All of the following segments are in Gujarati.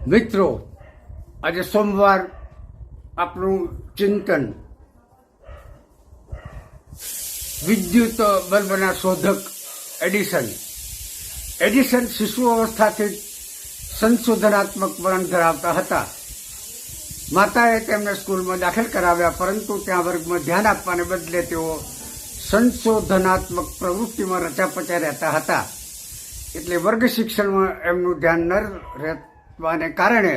મિત્રો, આજે સોમવાર આપણું ચિંતન વિદ્યુત બલ્બના શોધક એડિસન શિશુ અવસ્થાથી સંશોધનાત્મક વલણ ધરાવતા હતા. માતાએ તેમને સ્કૂલમાં દાખલ કરાવ્યા, પરંતુ ત્યાં વર્ગમાં ધ્યાન આપવાને બદલે તેઓ સંશોધનાત્મક પ્રવૃત્તિમાં રચાપચા રહેતા હતા. એટલે વર્ગ શિક્ષણમાં એમનું ધ્યાન ન રહેવાને કારણે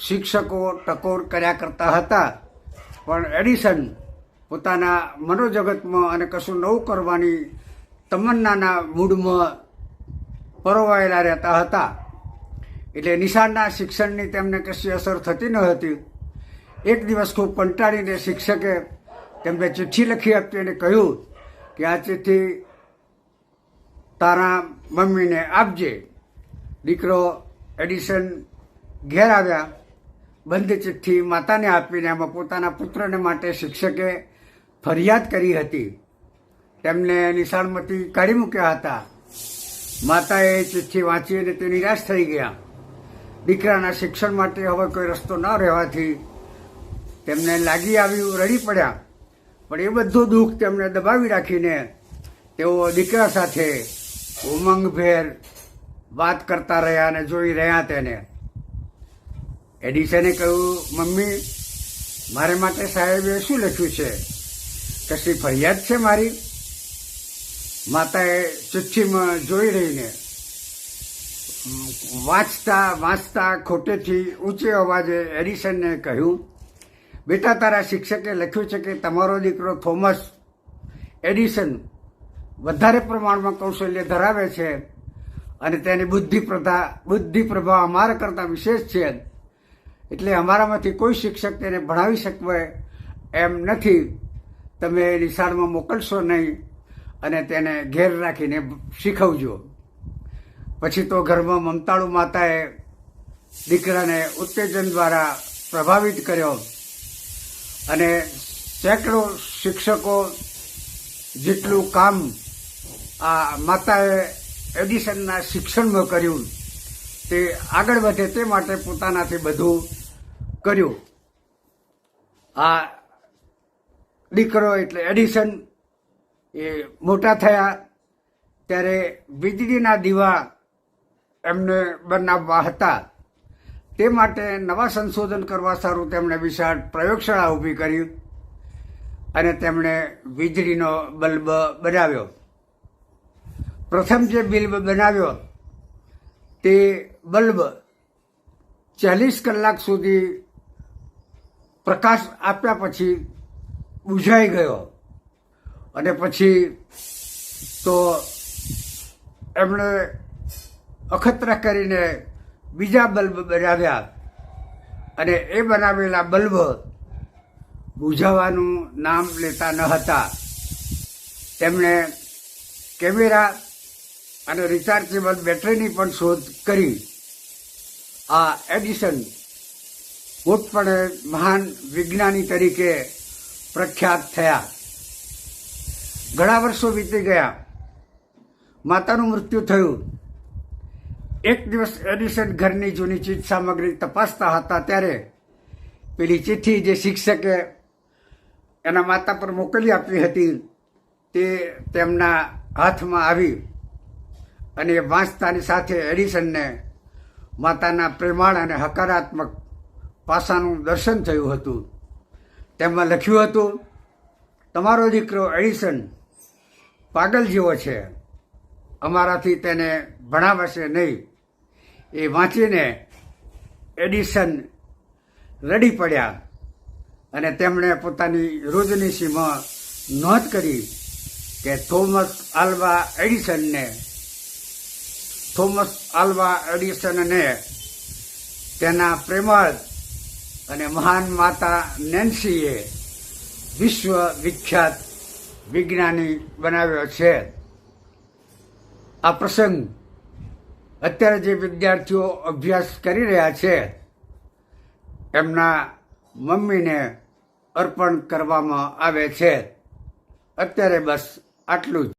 શિક્ષકો ટકોર કર્યા કરતા હતા. પણ એડિસન પોતાના મનોજગતમાં અને કશું નવું કરવાની તમન્નાના મૂડમાં પરોવાયેલા રહેતા હતા. એટલે નિશાળના શિક્ષણની તેમને કશી અસર થતી ન હતી. એક દિવસ ખૂબ કંટાળીને શિક્ષકે તેમને ચિઠ્ઠી લખી આપી અને કહ્યું કે આ ચિઠ્ઠી તારા મમ્મીને આપજે. દીકરો એડિસન ઘેર આવ્યા, બંધ ચિઠ્ઠી માતાને આપીને એમાં પોતાના પુત્રને માટે શિક્ષકે ફરિયાદ કરી હતી. તેમને નિશાળમાંથી કાઢી મૂક્યા હતા. માતાએ ચિઠ્ઠી વાંચી અને તે નિરાશ થઈ ગયા. દીકરાના શિક્ષણ માટે હવે કોઈ રસ્તો ન રહેવાથી તેમને લાગી આવ્યું, રડી પડ્યા. પણ એ બધું દુઃખ તેમને દબાવી રાખીને તેઓ દીકરા સાથે ઉમંગભેર વાત કરતા રહ્યા અને જોઈ રહ્યા તેને. એડિસને કહ્યું, મમ્મી, મારે માટે સાહેબે શું લખ્યું છે? કશી ફરિયાદ છે મારી? માતાએ ચિઠ્ઠીમાં જોઈ રહીને વાંચતા ખોટેથી ઊંચે અવાજે એડિસનને કહ્યું, બેટા, તારા શિક્ષકે લખ્યું છે કે તમારો દીકરો થોમસ એડિસન વધારે પ્રમાણમાં કૌશલ્ય ધરાવે છે અને તેની બુદ્ધિપ્રભા અમારા કરતાં વિશેષ છે. એટલે અમારામાંથી કોઈ શિક્ષક તેને ભણાવી શકે એમ નથી. તમે નિશાળમાં મોકલશો નહીં અને તેને ઘેર રાખીને શીખવજો. પછી તો ઘરમાં મમતાળુ માતાએ દીકરાને ઉત્તેજન દ્વારા પ્રભાવિત કર્યો અને સેંકડો શિક્ષકો જેટલું કામ આ માતાએ એડિસનના શિક્ષણમાં કર્યું તે આગળ વધે તે માટે પોતાનાથી બધું કર્યું. આ દીકરો એટલે એડિસન એ મોટા થયા ત્યારે વીજળીના દીવા એમને બનાવવા હતા. તે માટે નવા સંશોધન કરવા સારું તેમણે વિશાળ પ્રયોગશાળા ઊભી કરી અને તેમણે વીજળીનો બલ્બ બનાવ્યો. પ્રથમ જે બલ્બ બનાવ્યો તે બલ્બ 40 કલાક સુધી પ્રકાશ આપ્યા પછી બુઝાઈ ગયો અને પછી તો એમણે અખતરા કરીને બીજા બલ્બ બનાવ્યા અને એ બનાવેલા બલ્બ બુઝાવાનું નામ લેતા ન હતા. તેમણે કેમેરા અને રિચાર્જેબલ બેટરીની પણ શોધ કરી. આ એડિસન પોતપણે મહાન વિજ્ઞાની તરીકે પ્રખ્યાત થયા. ઘણા વર્ષો વીતી ગયા. માતાનું મૃત્યુ થયું. એક દિવસ એડિસન ઘરની જૂની ચીજ સામગ્રી તપાસતા હતા ત્યારે પેલી ચિઠ્ઠી જે શિક્ષકે એના માતા પર મોકલી આપી હતી તે તેમના હાથમાં આવી અને વાંચતાની સાથે એડિસનને માતાના પ્રેમાળ અને હકારાત્મક પાસાનું દર્શન થયું હતું. તેમાં લખ્યું હતું, તમારો દીકરો એડિસન પાગલ જેવો છે, અમારાથી તેને ભણાવશે નહીં. એ વાંચીને એડિસન રડી પડ્યા અને તેમણે પોતાની રોજનીશીમાં નોંધ કરી કે થોમસ આલ્વા એડિસનને તેના પ્રેમાળ અને મહાન માતા નેન્સીએ વિશ્વ વિખ્યાત વિજ્ઞાની બનાવ્યો છે. આ પ્રસંગ અત્યારે જે વિદ્યાર્થીઓ અભ્યાસ કરી રહ્યા છે એમના મમ્મીને અર્પણ કરવામાં આવે છે. અત્યારે બસ આટલું જ.